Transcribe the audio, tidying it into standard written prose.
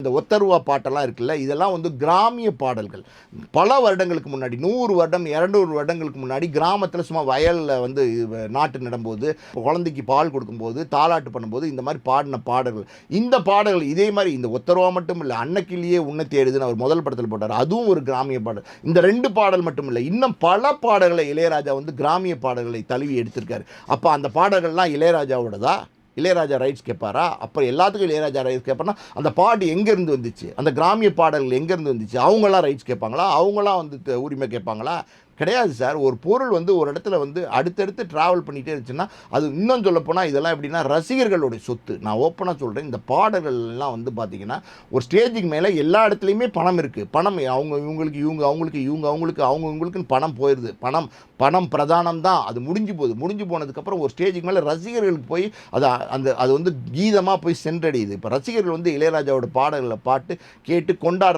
இந்த ஒத்தருவா பாட்டெல்லாம் இருக்குல்ல, இதெல்லாம் வந்து கிராமிய பாடல்கள். பல வருடங்களுக்கு முன்னாடி 100 வருடம், 200 வருடங்களுக்கு முன்னாடி கிராமத்தில சும்மா வயல்ல வந்து நாட்டு நடும்போது, குழந்தைக்கு பால் கொடுக்கும்போது, தாலாட்டு பண்ணும்போது இந்த மாரி பாடின பாடல்கள். இந்த பாடல்கள் இதே மாரி இந்த ஒத்தருவா மட்டும் இல்ல, அன்னக்கிளியே உன்னை தேடுதுன்னு அவர் முதல் படத்தில போட்டாரு. அதுவும் ஒரு கிராமிய பாடல். இந்த 2 பாடல் மட்டும் இல்ல, இன்னும் பல பாடல்களை இளையராஜா வந்து கிராமிய பாடல்களை தழுவி எடுத்திருக்காரு. அப்ப அந்த பாடல்கள்லாம் இளையராஜாவோடதா? இளையராஜா ரைட்ஸ் கேட்பாரா? அப்போ எல்லாத்துக்கும் இளையராஜா ரைட்ஸ் கேட்பார்னா, அந்த பாட்டு எங்கேருந்து வந்துச்சு? அந்த கிராமிய பாடல்கள் எங்கேருந்து வந்துச்சு? அவங்களாம் ரைட்ஸ் கேட்பாங்களா? அவங்களாம் வந்து உரிமை கேட்பாங்களா? கிடையாது சார். ஒரு பொருள் வந்து ஒரு இடத்துல வந்து அடுத்தடுத்து ட்ராவல் பண்ணிகிட்டே இருந்துச்சுன்னா, அது இன்னும் சொல்லப்போனால் இதெல்லாம் எப்படின்னா ரசிகர்களுடைய சொத்து. நான் ஓப்பனாக சொல்கிறேன், இந்த பாடல்கள்லாம் வந்து பார்த்தீங்கன்னா, ஒரு ஸ்டேஜுக்கு மேலே எல்லா இடத்துலையுமே பணம் இருக்குது. பணம் அவங்க இவங்களுக்கு, இவங்க அவங்களுக்கு, இவங்க அவங்களுக்கு, அவங்க இவங்களுக்குன்னு பணம் போயிடுது. பணம் பிரதானம் தான். அது முடிஞ்சு போகுது. முடிஞ்சு போனதுக்கப்புறம் ஒரு ஸ்டேஜுக்கு மேலே ரசிகர்களுக்கு போய் அது வந்து கீதமாக போய் சென்றடையுது. இப்போ ரசிகர்கள் வந்து இளையராஜாவோட பாடல்களை பாட்டு கேட்டு கொண்டாடுற